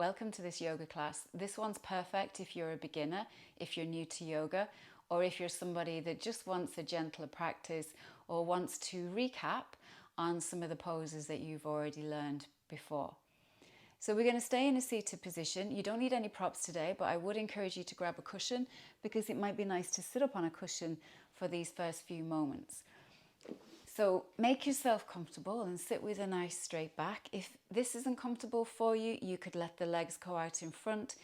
welcome to this yoga class. This one's perfect if you're a beginner, if you're new to yoga, or if you're somebody that just wants a gentler practice or wants to recap on some of the poses that you've already learned before. So we're going to stay in a seated position. You don't need any props today, but I would encourage you to grab a cushion because it might be nice to sit up on a cushion for these first few moments. So make yourself comfortable and sit with a nice straight back. If this isn't comfortable for you, you could let the legs go out in front.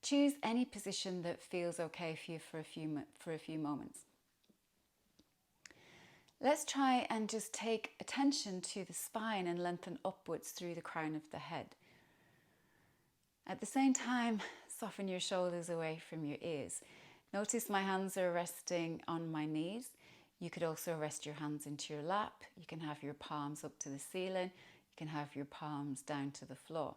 Choose any position that feels okay for you for a few moments. Let's try and just take attention to the spine and lengthen upwards through the crown of the head. At the same time, soften your shoulders away from your ears. Notice my hands are resting on my knees. You could also rest your hands into your lap. You can have your palms up to the ceiling. You can have your palms down to the floor.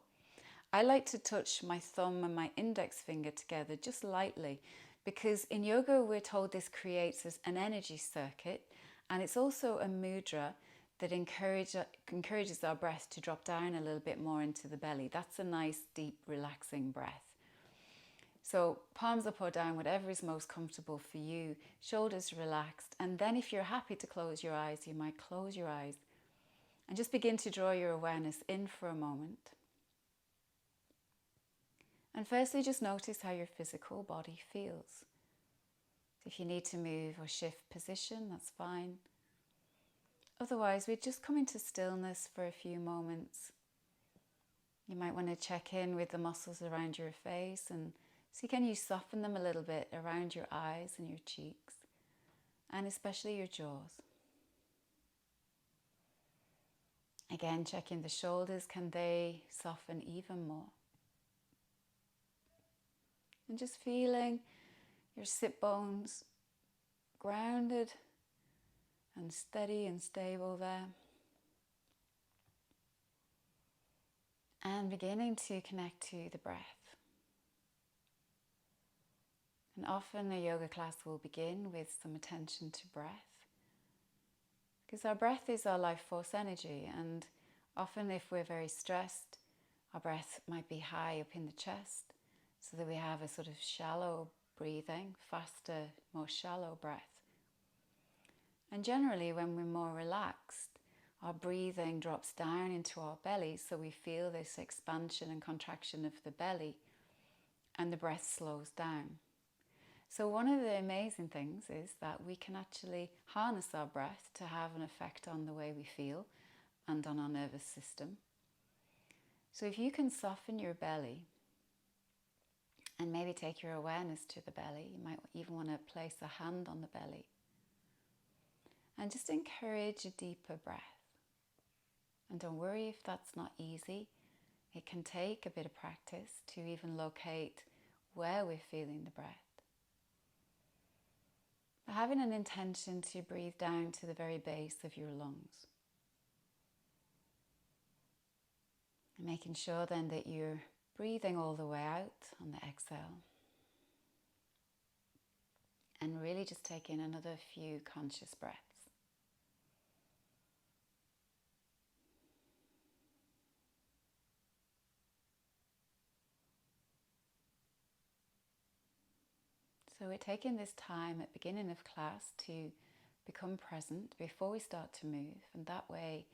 I like to touch my thumb and my index finger together just lightly because in yoga we're told this creates an energy circuit, and it's also a mudra that encourages our breath to drop down a little bit more into the belly. That's a nice, deep, relaxing breath. So palms up or down, whatever is most comfortable for you, shoulders relaxed. And then if you're happy to close your eyes, you might close your eyes and just begin to draw your awareness in for a moment. And firstly, just notice how your physical body feels. If you need to move or shift position, that's fine. Otherwise, we just come into stillness for a few moments. You might want to check in with the muscles around your face and see, can you soften them a little bit around your eyes and your cheeks, and especially your jaws. Again, checking the shoulders, can they soften even more? And just feeling your sit bones grounded and steady and stable there. And beginning to connect to the breath. And often a yoga class will begin with some attention to breath, because our breath is our life force energy, and often if we're very stressed, our breath might be high up in the chest, so that we have a sort of shallow breathing, faster, more shallow breath. And generally when we're more relaxed, our breathing drops down into our belly, so we feel this expansion and contraction of the belly, and the breath slows down. So one of the amazing things is that we can actually harness our breath to have an effect on the way we feel and on our nervous system. So if you can soften your belly and maybe take your awareness to the belly, you might even want to place a hand on the belly and just encourage a deeper breath. And don't worry if that's not easy. It can take a bit of practice to even locate where we're feeling the breath. But having an intention to breathe down to the very base of your lungs. And making sure then that you're breathing all the way out on the exhale. And really just take in another few conscious breaths. So we're taking this time at the beginning of class to become present before we start to move, and that way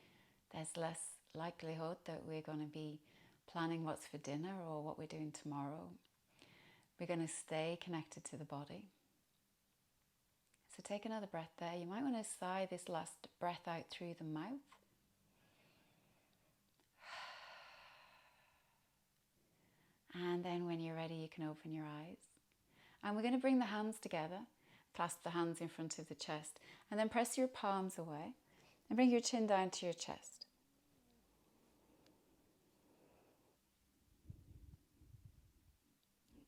there's less likelihood that we're going to be planning what's for dinner or what we're doing tomorrow. We're going to stay connected to the body. So take another breath there. You might want to sigh this last breath out through the mouth. And then when you're ready, you can open your eyes. And we're going to bring the hands together, clasp the hands in front of the chest, and then press your palms away and bring your chin down to your chest.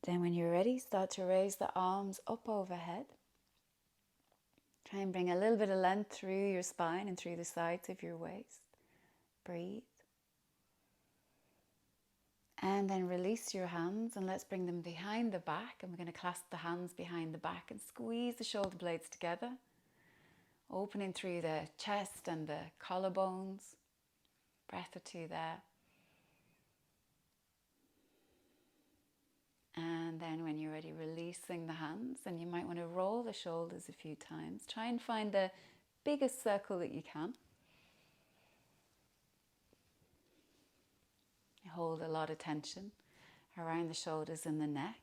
Then when you're ready, start to raise the arms up overhead. Try and bring a little bit of length through your spine and through the sides of your waist. Breathe. And then release your hands and let's bring them behind the back, and we're going to clasp the hands behind the back and squeeze the shoulder blades together, opening through the chest and the collarbones. Breath or two there. releasing the hands, and you might want to roll the shoulders a few times. Try and find the biggest circle that you can. Hold a lot of tension around the shoulders and the neck.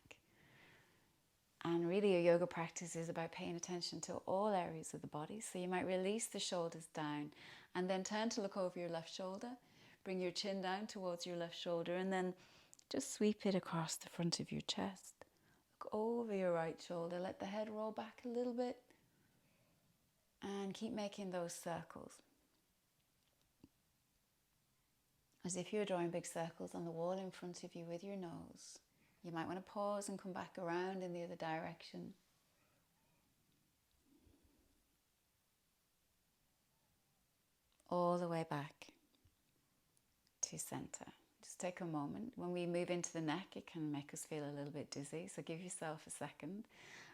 And really your yoga practice is about paying attention to all areas of the body. So you might release the shoulders down and then turn to look over your left shoulder. Bring your chin down towards your left shoulder and then just sweep it across the front of your chest. Look over your right shoulder. Let the head roll back a little bit. And keep making those circles. As if you're drawing big circles on the wall in front of you with your nose. You might want to pause and come back around in the other direction. All the way back to center. Just take a moment. When we move into the neck, it can make us feel a little bit dizzy. So give yourself a second.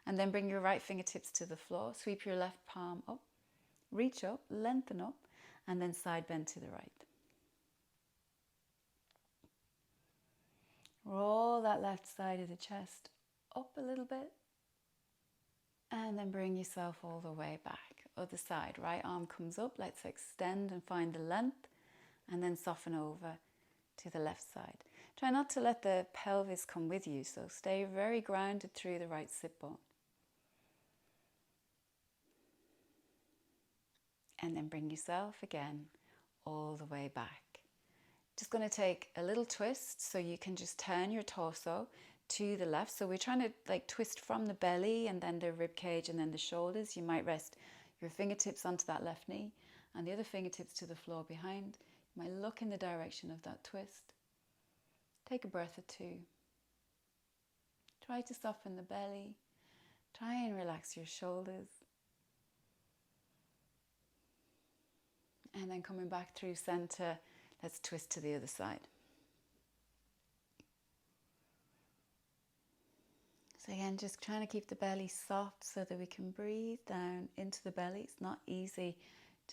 And then bring your right fingertips to the floor. Sweep your left palm up. Reach up, lengthen up, and then side bend to the right. Roll that left side of the chest up a little bit. And then bring yourself all the way back. Other side, right arm comes up. Let's extend and find the length. And then soften over to the left side. Try not to let the pelvis come with you. So stay very grounded through the right sit bone. And then bring yourself again all the way back. Just going to take a little twist so you can just turn your torso to the left. So we're trying to like twist from the belly and then the rib cage and then the shoulders. You might rest your fingertips onto that left knee and the other fingertips to the floor behind. You might look in the direction of that twist. Take a breath or two. Try to soften the belly. Try and relax your shoulders. And then coming back through center, let's twist to the other side. So again, just trying to keep the belly soft so that we can breathe down into the belly. It's not easy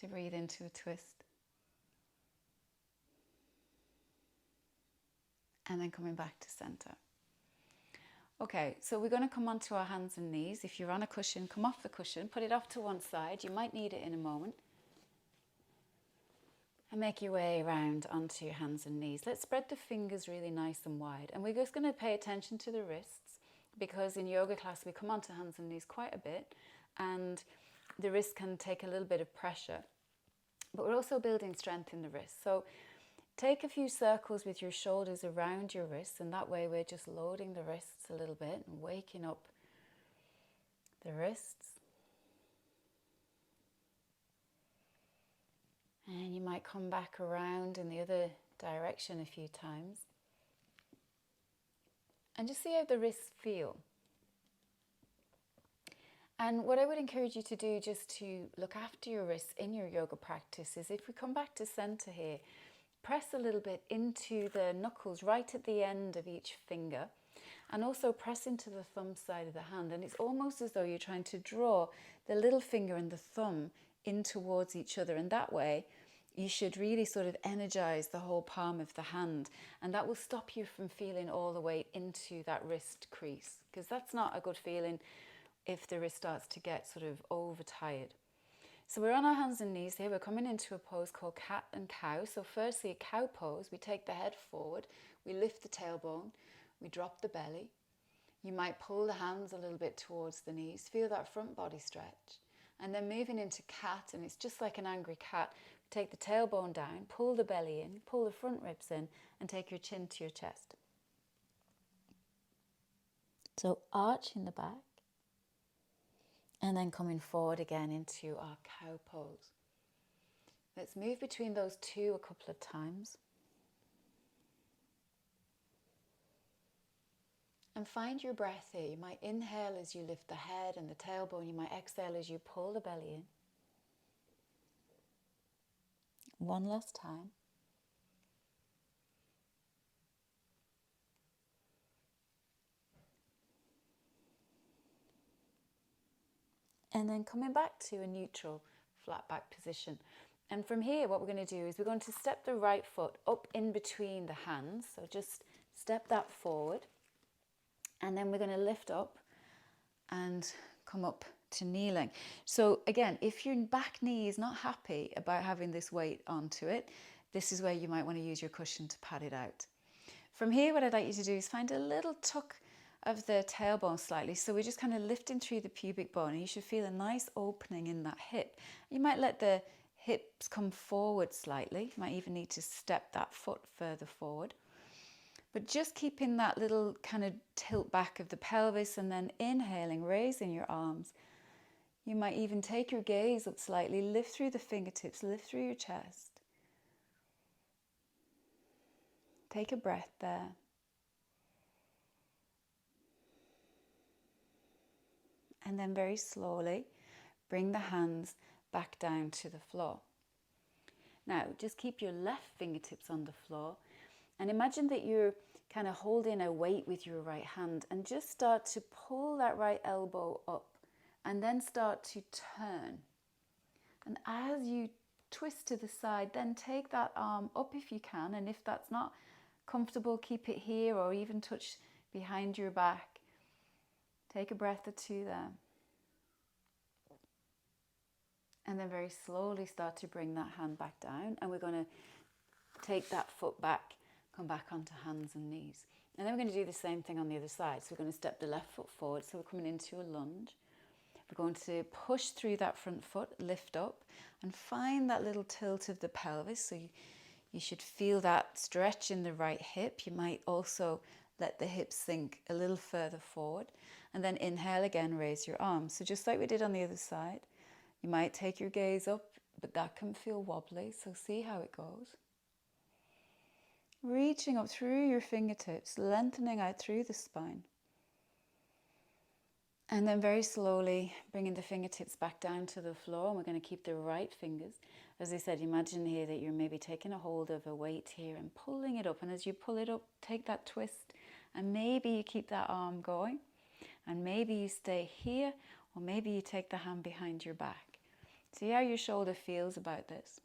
to breathe into a twist. And then coming back to center. Okay, so we're going to come onto our hands and knees. If you're on a cushion, come off the cushion, put it off to one side. You might need it in a moment. And make your way around onto your hands and knees. Let's spread the fingers really nice and wide. And we're just going to pay attention to the wrists because in yoga class we come onto hands and knees quite a bit and the wrist can take a little bit of pressure. But we're also building strength in the wrist. So take a few circles with your shoulders around your wrists and that way we're just loading the wrists a little bit and waking up the wrists. And you might come back around in the other direction a few times. And just see how the wrists feel. And what I would encourage you to do just to look after your wrists in your yoga practice is if we come back to center here, press a little bit into the knuckles right at the end of each finger. And also press into the thumb side of the hand. And it's almost as though you're trying to draw the little finger and the thumb in towards each other, and that way you should really sort of energize the whole palm of the hand, and that will stop you from feeling all the way into that wrist crease, because that's not a good feeling if the wrist starts to get sort of overtired. So we're on our hands and knees here. We're coming into a pose called cat and cow. So firstly, a cow pose. We take the head forward, we lift the tailbone, we drop the belly. You might pull the hands a little bit towards the knees, feel that front body stretch. And then moving into cat, and it's just like an angry cat. Take the tailbone down, pull the belly in, pull the front ribs in, and take your chin to your chest. So arching the back, and then coming forward again into our cow pose. Let's move between those two a couple of times. And find your breath here. You might inhale as you lift the head and the tailbone. You might exhale as you pull the belly in. One last time. And then coming back to a neutral flat back position. And from here, what we're going to do is we're going to step the right foot up in between the hands. So just step that forward. And then we're going to lift up and come up to kneeling. So again, if your back knee is not happy about having this weight onto it, this is where you might want to use your cushion to pad it out. From here, what I'd like you to do is find a little tuck of the tailbone slightly. So we're just kind of lifting through the pubic bone, and you should feel a nice opening in that hip. You might let the hips come forward slightly. You might even need to step that foot further forward. But just keeping that little kind of tilt back of the pelvis, and then inhaling, raising your arms. You might even take your gaze up slightly, lift through the fingertips, lift through your chest. Take a breath there. And then very slowly, bring the hands back down to the floor. Now, just keep your left fingertips on the floor, and imagine that you're kind of holding a weight with your right hand, and just start to pull that right elbow up, and then start to turn. And as you twist to the side, then take that arm up if you can, and if that's not comfortable, keep it here or even touch behind your back. Take a breath or two there. And then very slowly start to bring that hand back down, and we're going to take that foot back, come back onto hands and knees. And then we're going to do the same thing on the other side. So we're going to step the left foot forward, so we're coming into a lunge. We're going to push through that front foot, lift up, and find that little tilt of the pelvis. So you should feel that stretch in the right hip. You might also let the hips sink a little further forward. And then inhale again, raise your arms. So just like we did on the other side, you might take your gaze up, but that can feel wobbly, so see how it goes. Reaching up through your fingertips, lengthening out through the spine. And then very slowly bringing the fingertips back down to the floor, and we're going to keep the right fingers. As I said, imagine here that you're maybe taking a hold of a weight here and pulling it up. And as you pull it up, take that twist, and maybe you keep that arm going, and maybe you stay here, or maybe you take the hand behind your back. See how your shoulder feels about this.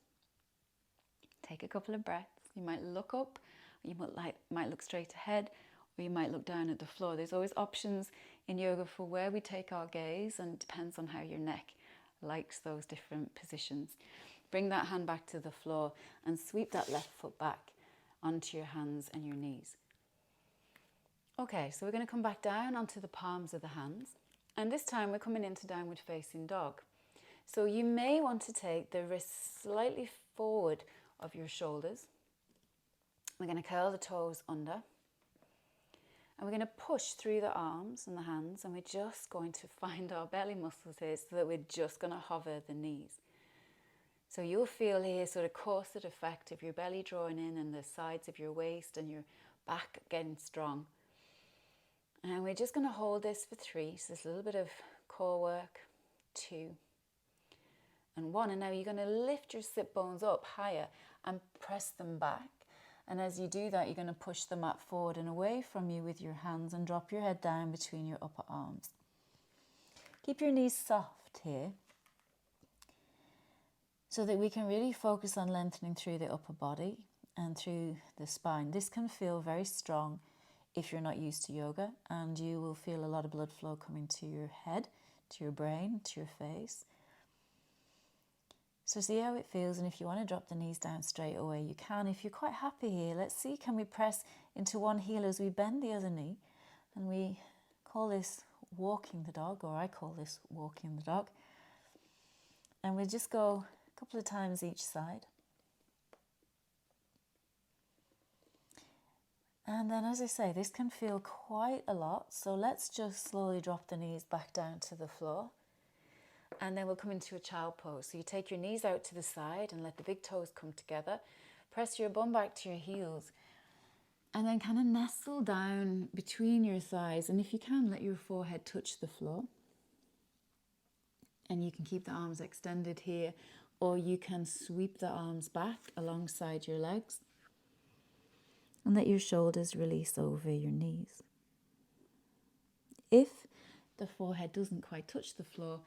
Take a couple of breaths. You might look up, or you might look straight ahead, or you might look down at the floor. There's always options in yoga for where we take our gaze, and it depends on how your neck likes those different positions. Bring that hand back to the floor and sweep that left foot back onto your hands and your knees. Okay, so we're going to come back down onto the palms of the hands, and this time we're coming into downward facing dog. So you may want to take the wrists slightly forward of your shoulders. We're going to curl the toes under, and we're going to push through the arms and the hands, and we're just going to find our belly muscles here, so that we're just going to hover the knees. So you'll feel here sort of corset effect of your belly drawing in, and the sides of your waist and your back getting strong. And we're just going to hold this for 3. So there's a little bit of core work. 2 and 1. And now you're going to lift your sit bones up higher and press them back. And as you do that, you're going to push the mat forward and away from you with your hands, and drop your head down between your upper arms. Keep your knees soft here, so that we can really focus on lengthening through the upper body and through the spine. This can feel very strong if you're not used to yoga, and you will feel a lot of blood flow coming to your head, to your brain, to your face. So see how it feels, and if you want to drop the knees down straight away, you can. If you're quite happy here, let's see, can we press into one heel as we bend the other knee? And we call this walking the dog, or I call this walking the dog. And we'll just go a couple of times each side. And then, as I say, this can feel quite a lot. So let's just slowly drop the knees back down to the floor. And then we'll come into a child pose. So you take your knees out to the side and let the big toes come together. Press your bum back to your heels. And then kind of nestle down between your thighs. And if you can, let your forehead touch the floor. And you can keep the arms extended here, or you can sweep the arms back alongside your legs. And let your shoulders release over your knees. If the forehead doesn't quite touch the floor,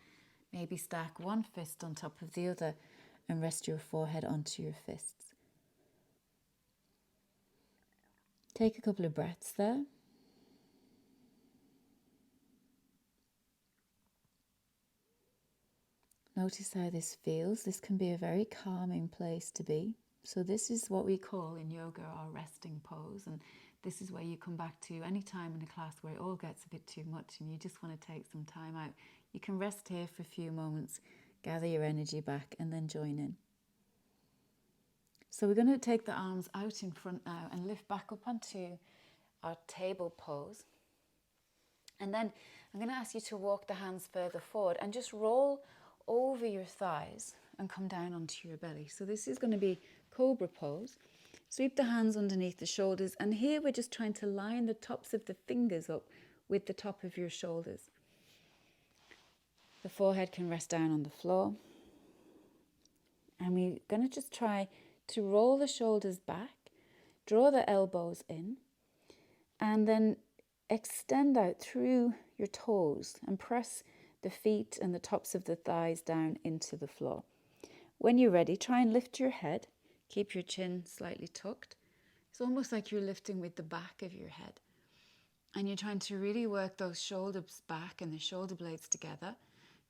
maybe stack one fist on top of the other and rest your forehead onto your fists. Take a couple of breaths there. Notice how this feels. This can be a very calming place to be. So this is what we call in yoga our resting pose, and this is where you come back to any time in a class where it all gets a bit too much and you just want to take some time out. You can rest here for a few moments, gather your energy back, and then join in. So we're going to take the arms out in front now and lift back up onto our table pose. And then I'm going to ask you to walk the hands further forward and just roll over your thighs and come down onto your belly. So this is going to be cobra pose. Sweep the hands underneath the shoulders, and here we're just trying to line the tops of the fingers up with the top of your shoulders. The forehead can rest down on the floor. And we're going to just try to roll the shoulders back, draw the elbows in, and then extend out through your toes and press the feet and the tops of the thighs down into the floor. When you're ready, try and lift your head. Keep your chin slightly tucked. It's almost like you're lifting with the back of your head. And you're trying to really work those shoulders back and the shoulder blades together.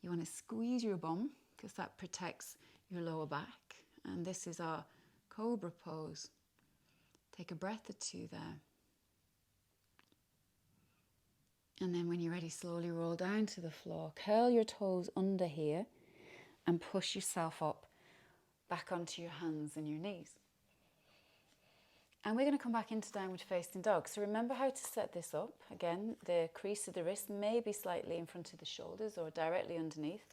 You want to squeeze your bum because that protects your lower back. And this is our cobra pose. Take a breath or two there. And then when you're ready, slowly roll down to the floor. Curl your toes under here and push yourself up back onto your hands and your knees. And we're going to come back into downward facing dog. So remember how to set this up. Again, the crease of the wrist may be slightly in front of the shoulders or directly underneath.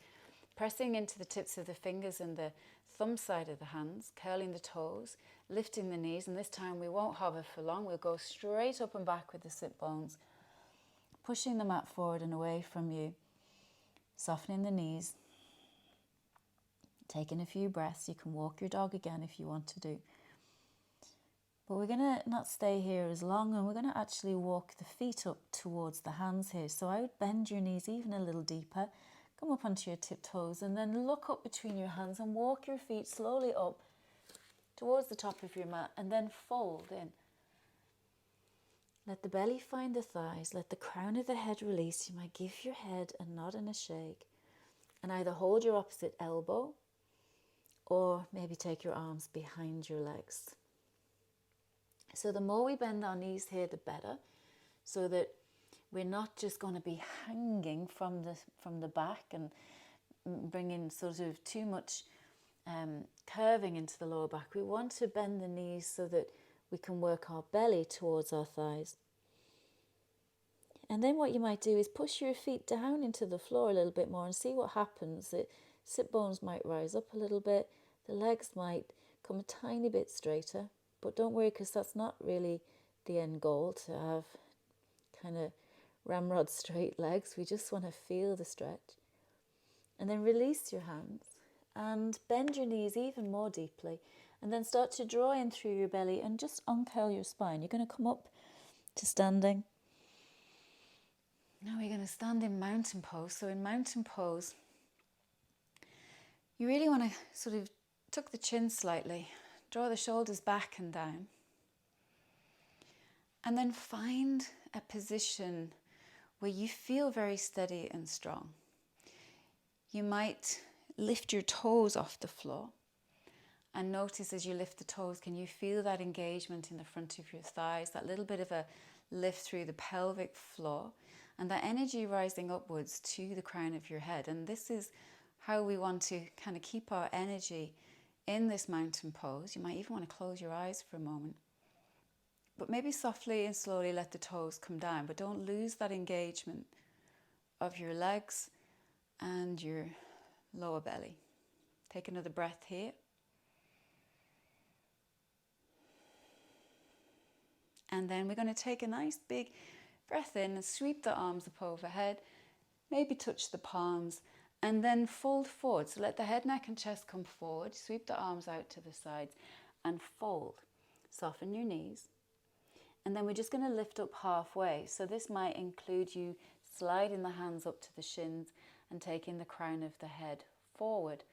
Pressing into the tips of the fingers and the thumb side of the hands, curling the toes, lifting the knees. And this time we won't hover for long. We'll go straight up and back with the sit bones, pushing the mat forward and away from you, softening the knees. Taking a few breaths. You can walk your dog again if you want to do. But we're going to not stay here as long, and we're going to actually walk the feet up towards the hands here. So I would bend your knees even a little deeper, come up onto your tiptoes, and then look up between your hands and walk your feet slowly up towards the top of your mat, and then fold in. Let the belly find the thighs, let the crown of the head release. You might give your head a nod and a shake, and either hold your opposite elbow, or maybe take your arms behind your legs. So the more we bend our knees here, the better, so that we're not just going to be hanging from the back and bringing sort of too much curving into the lower back. We want to bend the knees so that we can work our belly towards our thighs. And then what you might do is push your feet down into the floor a little bit more and see what happens. The sit bones might rise up a little bit. The legs might come a tiny bit straighter. But don't worry, because that's not really the end goal, to have kind of ramrod straight legs. We just want to feel the stretch. And then release your hands and bend your knees even more deeply. And then start to draw in through your belly and just uncurl your spine. You're going to come up to standing. Now we're going to stand in mountain pose. So in mountain pose, you really want to sort of tuck the chin slightly, draw the shoulders back and down, and then find a position where you feel very steady and strong. You might lift your toes off the floor, and notice as you lift the toes, can you feel that engagement in the front of your thighs, that little bit of a lift through the pelvic floor, and that energy rising upwards to the crown of your head. And this is how we want to kind of keep our energy in this mountain pose. You might even want to close your eyes for a moment. But maybe softly and slowly let the toes come down, but don't lose that engagement of your legs and your lower belly. Take another breath here. And then we're going to take a nice big breath in and sweep the arms up overhead, maybe touch the palms, and then fold forward. So let the head, neck and chest come forward, sweep the arms out to the sides and fold. Soften your knees. And then we're just going to lift up halfway. So this might include you sliding the hands up to the shins and taking the crown of the head forward,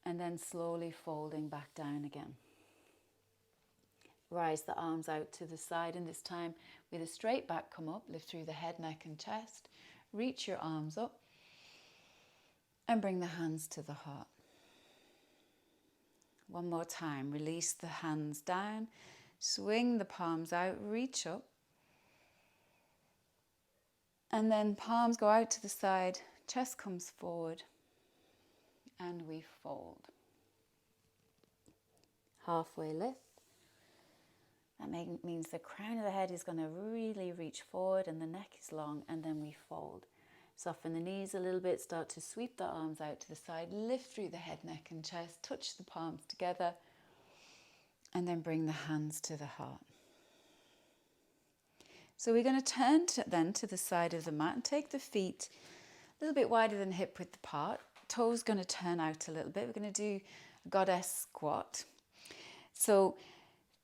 and then slowly folding back down again. Rise the arms out to the side, and this time with a straight back come up, lift through the head, neck and chest. Reach your arms up And bring the hands to the heart. One more time, release the hands down, swing the palms out, reach up. And then palms go out to the side, chest comes forward, and we fold. Halfway lift. That means the crown of the head is going to really reach forward and the neck is long, and then we fold. Soften the knees a little bit, start to sweep the arms out to the side, lift through the head, neck and chest, touch the palms together, and then bring the hands to the heart. So we're going to turn then to the side of the mat and take the feet a little bit wider than hip width apart. Toes going to turn out a little bit. We're going to do a goddess squat. So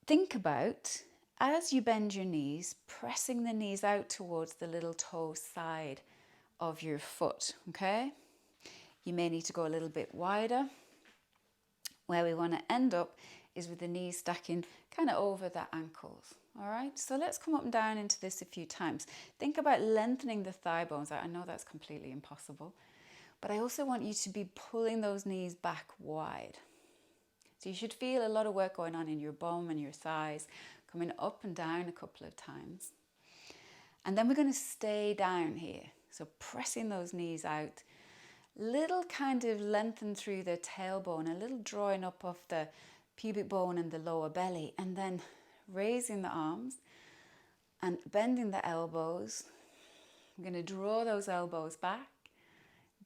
think about, as you bend your knees, pressing the knees out towards the little toe side of your foot, okay? You may need to go a little bit wider. Where we want to end up is with the knees stacking kind of over the ankles, all right? So let's come up and down into this a few times. Think about lengthening the thigh bones out. I know that's completely impossible, but I also want you to be pulling those knees back wide. So you should feel a lot of work going on in your bum and your thighs, coming up and down a couple of times. And then we're going to stay down here. So pressing those knees out, little kind of lengthen through the tailbone, a little drawing up of the pubic bone and the lower belly, and then raising the arms and bending the elbows. I'm going to draw those elbows back,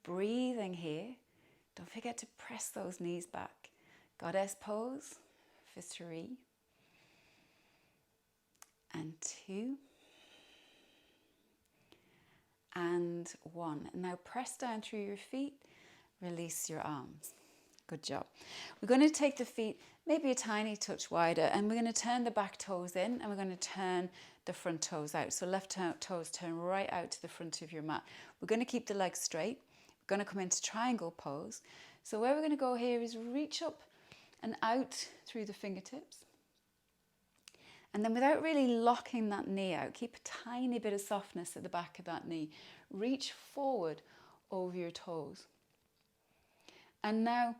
breathing here. Don't forget to press those knees back. Goddess pose for 3 and 2 and 1. Now press down through your feet, release your arms. Good job. We're going to take the feet maybe a tiny touch wider, and we're going to turn the back toes in and we're going to turn the front toes out. So left toes turn right out to the front of your mat. We're going to keep the legs straight. We're going to come into triangle pose. So where we're going to go here is reach up and out through the fingertips. And then without really locking that knee out, keep a tiny bit of softness at the back of that knee. Reach forward over your toes. And now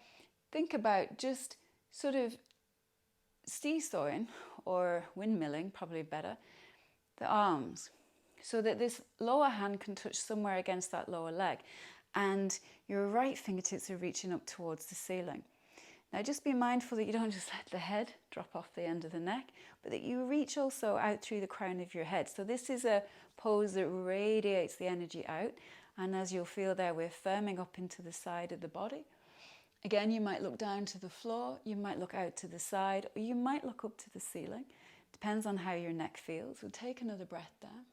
think about just sort of seesawing or windmilling, probably better, the arms, so that this lower hand can touch somewhere against that lower leg and your right fingertips are reaching up towards the ceiling. Now just be mindful that you don't just let the head drop off the end of the neck, but that you reach also out through the crown of your head. So this is a pose that radiates the energy out, and as you'll feel there, we're firming up into the side of the body. Again, you might look down to the floor, you might look out to the side, or you might look up to the ceiling. Depends on how your neck feels. We'll take another breath down.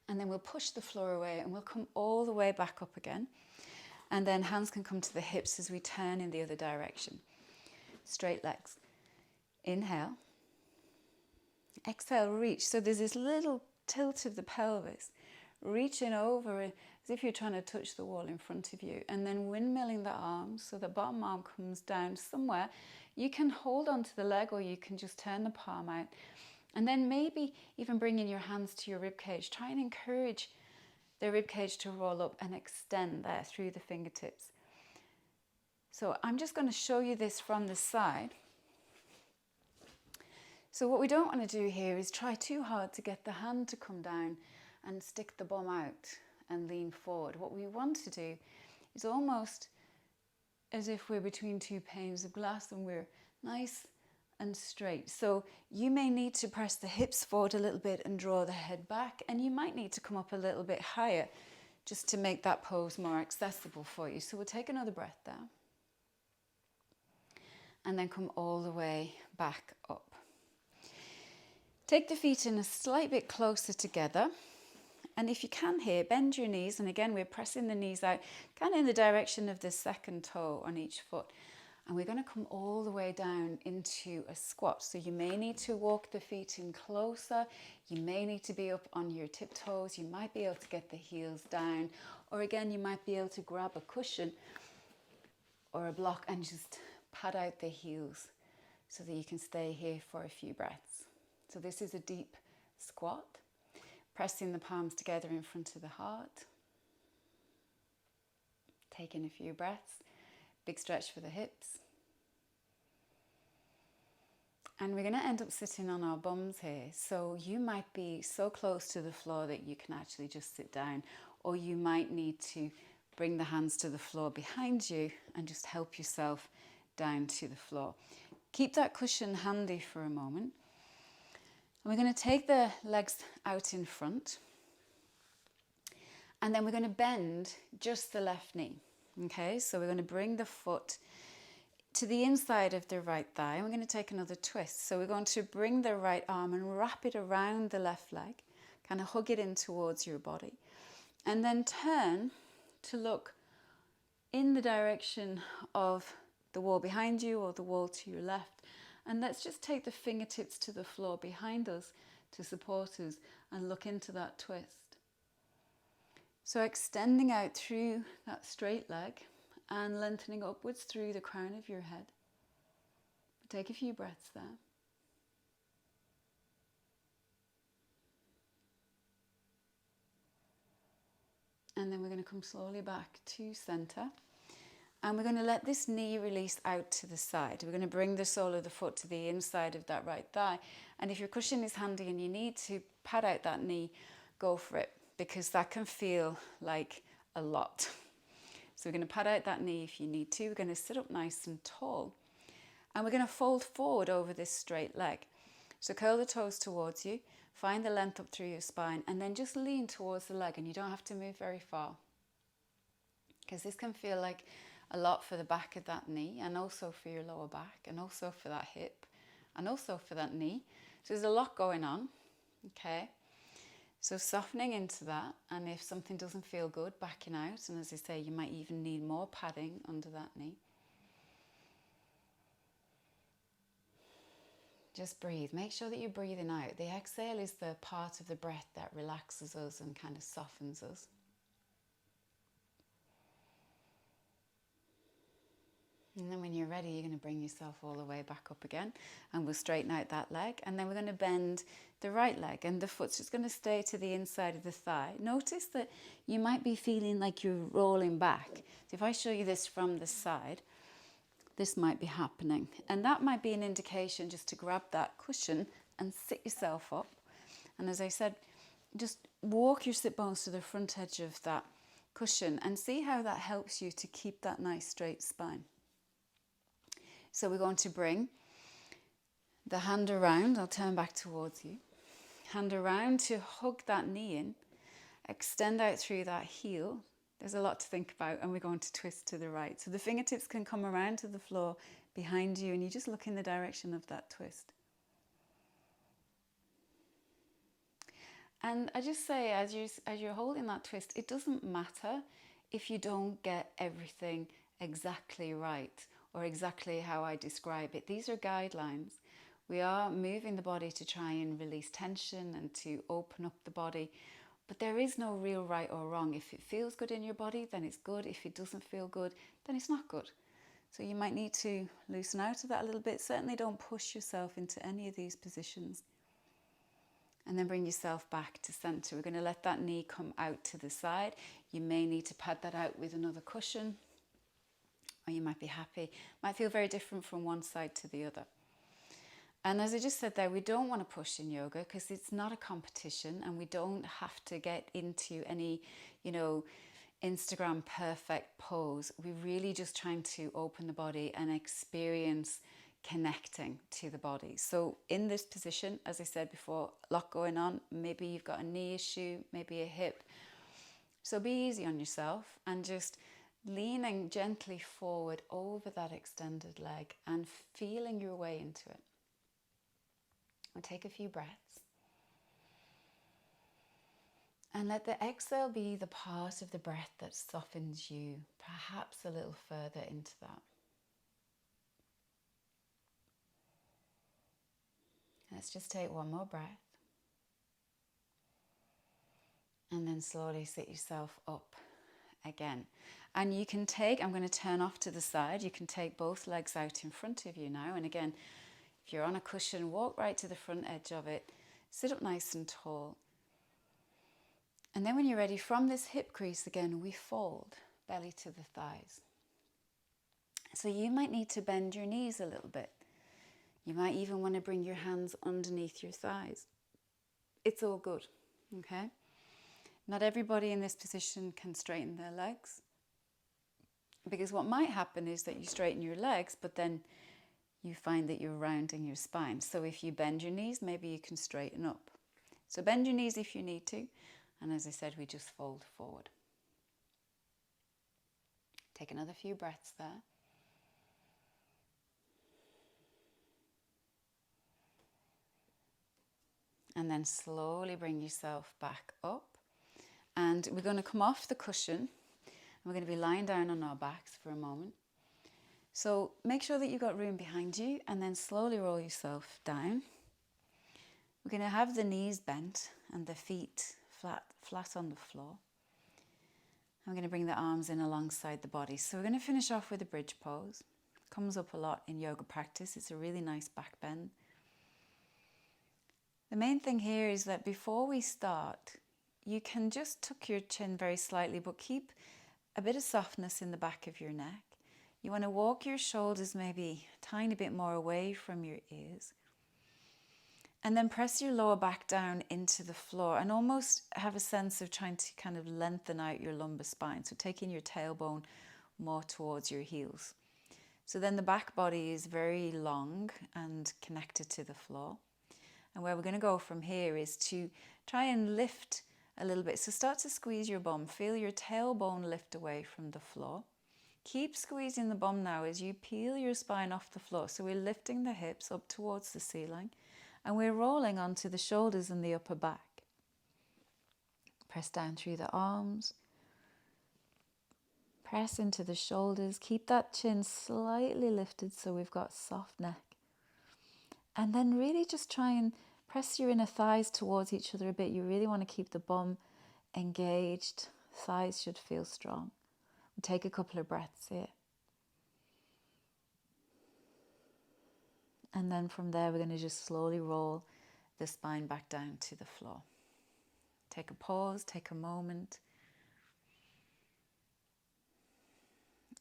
And then we'll push the floor away and we'll come all the way back up again. And then hands can come to the hips as we turn in the other direction. Straight legs. Inhale. Exhale, reach. So there's this little tilt of the pelvis, reaching over as if you're trying to touch the wall in front of you. And then windmilling the arms so the bottom arm comes down somewhere. You can hold onto the leg or you can just turn the palm out. And then maybe even bringing your hands to your ribcage. Try and encourage the ribcage to roll up and extend there through the fingertips. So I'm just going to show you this from the side. So what we don't want to do here is try too hard to get the hand to come down and stick the bum out and lean forward. What we want to do is almost as if we're between two panes of glass and we're nice and straight. So you may need to press the hips forward a little bit and draw the head back, and you might need to come up a little bit higher just to make that pose more accessible for you. So we'll take another breath down and then come all the way back up. Take the feet in a slight bit closer together, and if you can here, bend your knees, and again we're pressing the knees out kind of in the direction of the second toe on each foot. And we're going to come all the way down into a squat. So you may need to walk the feet in closer. You may need to be up on your tiptoes. You might be able to get the heels down. Or again, you might be able to grab a cushion or a block and just pad out the heels so that you can stay here for a few breaths. So this is a deep squat, pressing the palms together in front of the heart. Take in a few breaths. Big stretch for the hips. And we're going to end up sitting on our bums here. So you might be so close to the floor that you can actually just sit down, or you might need to bring the hands to the floor behind you and just help yourself down to the floor. Keep that cushion handy for a moment. And we're going to take the legs out in front. And then we're going to bend just the left knee. Okay, so we're going to bring the foot to the inside of the right thigh, and we're going to take another twist. So we're going to bring the right arm and wrap it around the left leg, kind of hug it in towards your body, and then turn to look in the direction of the wall behind you or the wall to your left. And let's just take the fingertips to the floor behind us to support us and look into that twist. So extending out through that straight leg and lengthening upwards through the crown of your head. Take a few breaths there. And then we're going to come slowly back to center. And we're going to let this knee release out to the side. We're going to bring the sole of the foot to the inside of that right thigh. And if your cushion is handy and you need to pad out that knee, go for it, because that can feel like a lot. So we're going to pad out that knee if you need to. We're going to sit up nice and tall. And we're going to fold forward over this straight leg. So curl the toes towards you. Find the length up through your spine. And then just lean towards the leg. And you don't have to move very far, because this can feel like a lot for the back of that knee, and also for your lower back, and also for that hip, and also for that knee. So there's a lot going on. Okay. So softening into that, and if something doesn't feel good, backing out. And as I say, you might even need more padding under that knee. Just breathe. Make sure that you're breathing out. The exhale is the part of the breath that relaxes us and kind of softens us. And then when you're ready, you're going to bring yourself all the way back up again, and we'll straighten out that leg. And then we're going to bend the right leg, and the foot's just going to stay to the inside of the thigh. Notice that you might be feeling like you're rolling back. So if I show you this from the side, this might be happening. And that might be an indication just to grab that cushion and sit yourself up. And as I said, just walk your sit bones to the front edge of that cushion and see how that helps you to keep that nice straight spine. So we're going to bring the hand around. I'll turn back towards you. Hand around to hug that knee in. Extend out through that heel. There's a lot to think about, and we're going to twist to the right. So the fingertips can come around to the floor behind you, and you just look in the direction of that twist. And I just say, as you're holding that twist, it doesn't matter if you don't get everything exactly right, or exactly how I describe it. These are guidelines. We are moving the body to try and release tension and to open up the body. But there is no real right or wrong. If it feels good in your body, then it's good. If it doesn't feel good, then it's not good. So you might need to loosen out of that a little bit. Certainly don't push yourself into any of these positions. And then bring yourself back to center. We're going to let that knee come out to the side. You may need to pad that out with another cushion, or you might be happy. Might feel very different from one side to the other. And as I just said there, we don't want to push in yoga because it's not a competition, and we don't have to get into any, Instagram perfect pose. We're really just trying to open the body and experience connecting to the body. So in this position, as I said before, a lot going on. Maybe you've got a knee issue, maybe a hip. So be easy on yourself and just leaning gently forward over that extended leg and feeling your way into it. And take a few breaths. And let the exhale be the part of the breath that softens you, perhaps a little further into that. Let's just take one more breath. And then slowly sit yourself up again. And you can take, I'm going to turn off to the side, you can take both legs out in front of you now. And again, if you're on a cushion, walk right to the front edge of it. Sit up nice and tall. And then when you're ready, from this hip crease again, we fold. belly to the thighs. So you might need to bend your knees a little bit. You might even want to bring your hands underneath your thighs. It's all good, okay? Not everybody in this position can straighten their legs, because what might happen is that you straighten your legs, but then you find that you're rounding your spine. So if you bend your knees, maybe you can straighten up. So bend your knees if you need to. And as I said, we just fold forward. Take another few breaths there. And then slowly bring yourself back up. And we're going to come off the cushion. And we're going to be lying down on our backs for a moment. So make sure that you've got room behind you, and then slowly roll yourself down. We're going to have the knees bent and the feet flat on the floor. I'm going to bring the arms in alongside the body. So we're going to finish off with a bridge pose. Comes up a lot in yoga practice. It's a really nice back bend. The main thing here is that before we start, you can just tuck your chin very slightly, but keep a bit of softness in the back of your neck. You want to walk your shoulders maybe a tiny bit more away from your ears. And then press your lower back down into the floor and almost have a sense of trying to kind of lengthen out your lumbar spine. So taking your tailbone more towards your heels. So then the back body is very long and connected to the floor. And where we're going to go from here is to try and lift a little bit. So start to squeeze your bum. Feel your tailbone lift away from the floor. Keep squeezing the bum now as you peel your spine off the floor. So we're lifting the hips up towards the ceiling. And we're rolling onto the shoulders and the upper back. Press down through the arms. Press into the shoulders. Keep that chin slightly lifted so we've got soft neck. And then really just try and press your inner thighs towards each other a bit. You really want to keep the bum engaged. Thighs should feel strong. We'll take a couple of breaths here. And then from there, we're going to just slowly roll the spine back down to the floor. Take a pause, take a moment.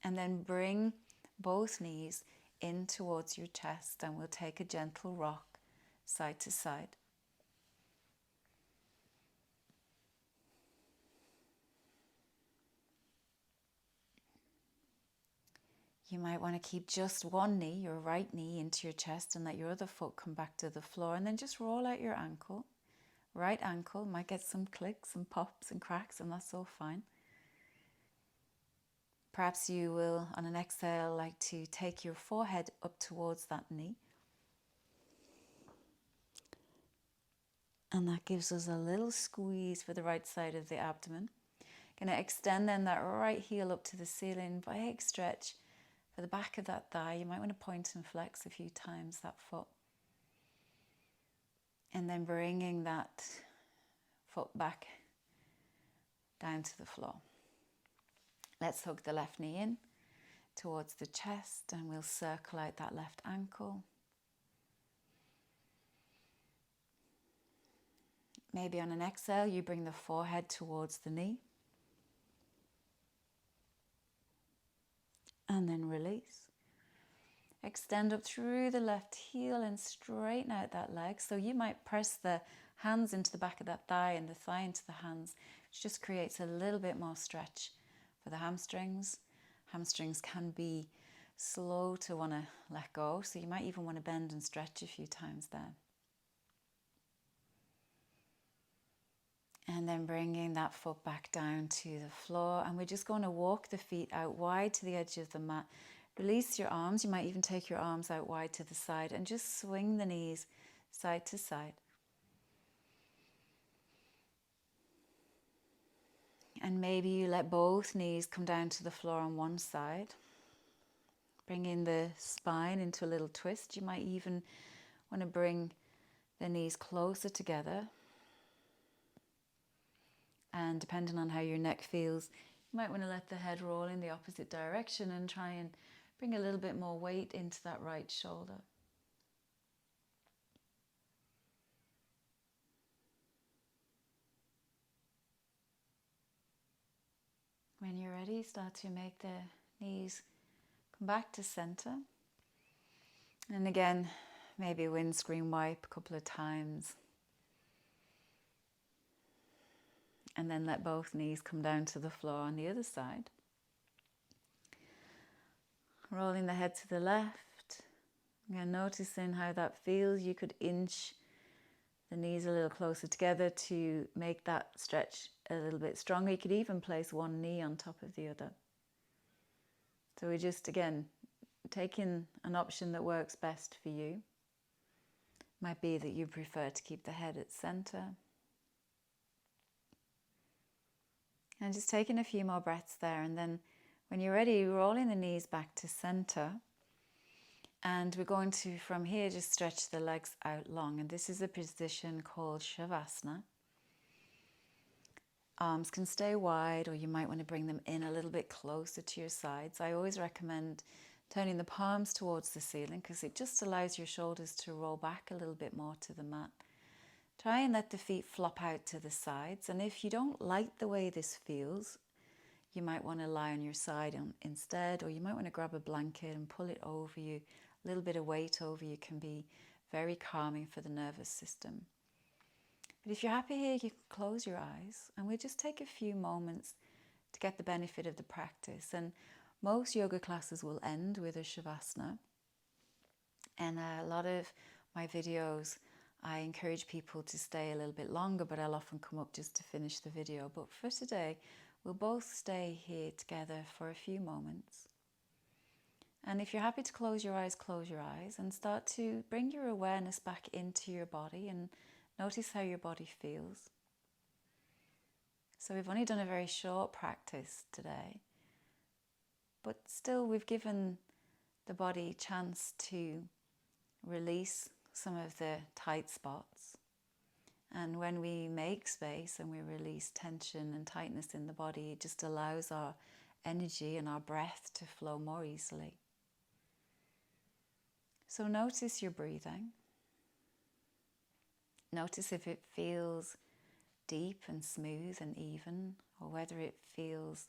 And then bring both knees in towards your chest, and we'll take a gentle rock side to side. You might want to keep just one knee, your right knee, into your chest and let your other foot come back to the floor, and then just roll out your ankle. Right ankle might get some clicks and pops and cracks, and that's all fine. Perhaps you will, on an exhale, like to take your forehead up towards that knee. And that gives us a little squeeze for the right side of the abdomen. Going to extend then that right heel up to the ceiling, big stretch for the back of that thigh. You might want to point and flex a few times that foot. And then bringing that foot back down to the floor. Let's hug the left knee in towards the chest, and we'll circle out that left ankle. Maybe on an exhale, you bring the forehead towards the knee. And then release. Extend up through the left heel and straighten out that leg. So you might press the hands into the back of that thigh and the thigh into the hands, which just creates a little bit more stretch for the hamstrings. Hamstrings can be slow to want to let go, so you might even want to bend and stretch a few times there. And then bringing that foot back down to the floor, and we're just going to walk the feet out wide to the edge of the mat. Release your arms. You might even take your arms out wide to the side and just swing the knees side to side. And maybe you let both knees come down to the floor on one side. Bringing the spine into a little twist. You might even want to bring the knees closer together. And depending on how your neck feels, you might want to let the head roll in the opposite direction and try and bring a little bit more weight into that right shoulder. When you're ready, start to make the knees come back to center. And again, maybe a windscreen wipe a couple of times. And then let both knees come down to the floor on the other side. Rolling the head to the left. Again, noticing how that feels. You could inch the knees a little closer together to make that stretch a little bit stronger. You could even place one knee on top of the other. So we're just, again, taking an option that works best for you. Might be that you prefer to keep the head at center. And just taking a few more breaths there, and then when you're ready, rolling the knees back to center. And we're going to, from here, just stretch the legs out long. And this is a position called Shavasana. Arms can stay wide, or you might want to bring them in a little bit closer to your sides. I always recommend turning the palms towards the ceiling because it just allows your shoulders to roll back a little bit more to the mat. Try and let the feet flop out to the sides. And if you don't like the way this feels, you might want to lie on your side instead, or you might want to grab a blanket and pull it over you. A little bit of weight over you can be very calming for the nervous system. But if you're happy here, you can close your eyes, and we'll just take a few moments to get the benefit of the practice. And most yoga classes will end with a Shavasana. And a lot of my videos, I encourage people to stay a little bit longer, but I'll often come up just to finish the video. But for today, we'll both stay here together for a few moments. And if you're happy to close your eyes and start to bring your awareness back into your body and notice how your body feels. So we've only done a very short practice today, but still we've given the body a chance to release some of the tight spots. And when we make space and we release tension and tightness in the body, it just allows our energy and our breath to flow more easily. So notice your breathing. Notice if it feels deep and smooth and even, or whether it feels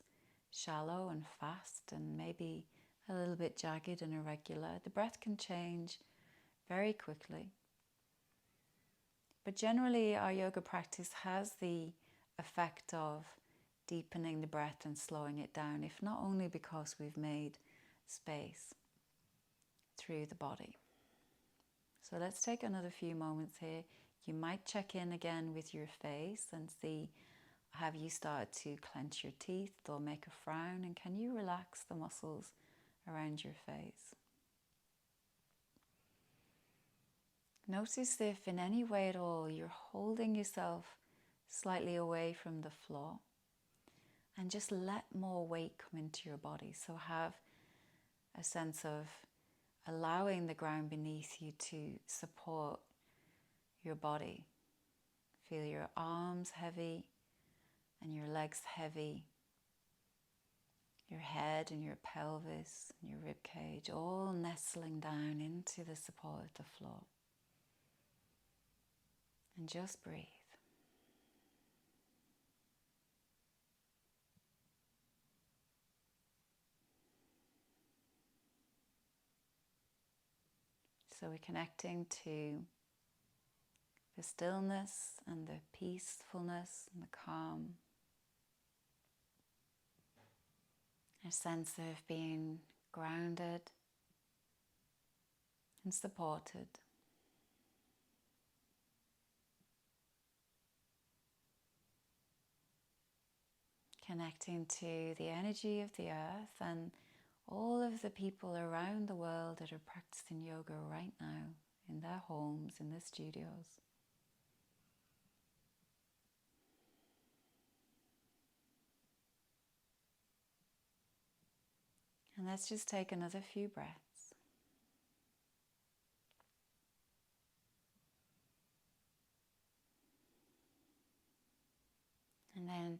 shallow and fast and maybe a little bit jagged and irregular. The breath can change very quickly. But generally our yoga practice has the effect of deepening the breath and slowing it down, if not only because we've made space through the body. So let's take another few moments here. You might check in again with your face and see, have you started to clench your teeth or make a frown, and can you relax the muscles around your face? Notice if in any way at all you're holding yourself slightly away from the floor, and just let more weight come into your body. So have a sense of allowing the ground beneath you to support your body. Feel your arms heavy and your legs heavy, your head and your pelvis and your rib cage all nestling down into the support of the floor. And just breathe. So we're connecting to the stillness and the peacefulness and the calm. A sense of being grounded and supported. Connecting to the energy of the earth and all of the people around the world that are practicing yoga right now in their homes, in their studios. And let's just take another few breaths. And then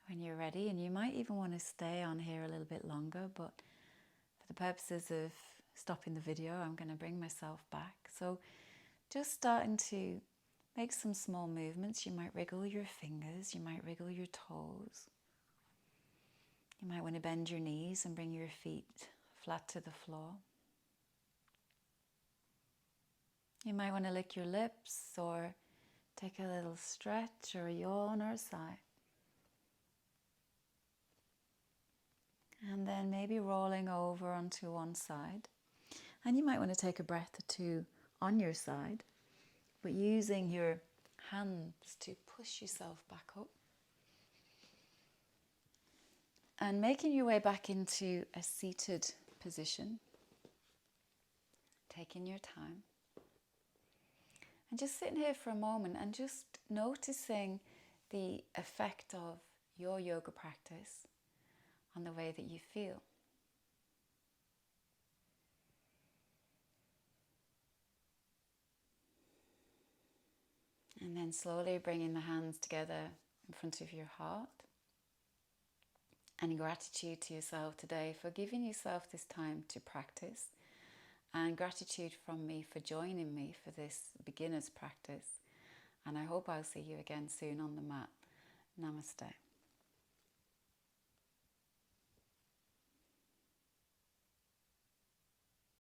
when you're ready, and you might even want to stay on here a little bit longer, but for the purposes of stopping the video, I'm going to bring myself back. So just starting to make some small movements. You might wriggle your fingers, you might wriggle your toes. You might want to bend your knees and bring your feet flat to the floor. You might want to lick your lips or take a little stretch or a yawn or a sigh. And then maybe rolling over onto one side. And you might want to take a breath or two on your side, but using your hands to push yourself back up. And making your way back into a seated position. Taking your time. And just sitting here for a moment and just noticing the effect of your yoga practice on the way that you feel. And then slowly bringing the hands together in front of your heart. And gratitude to yourself today for giving yourself this time to practice. And gratitude from me for joining me for this beginner's practice. And I hope I'll see you again soon on the mat. Namaste.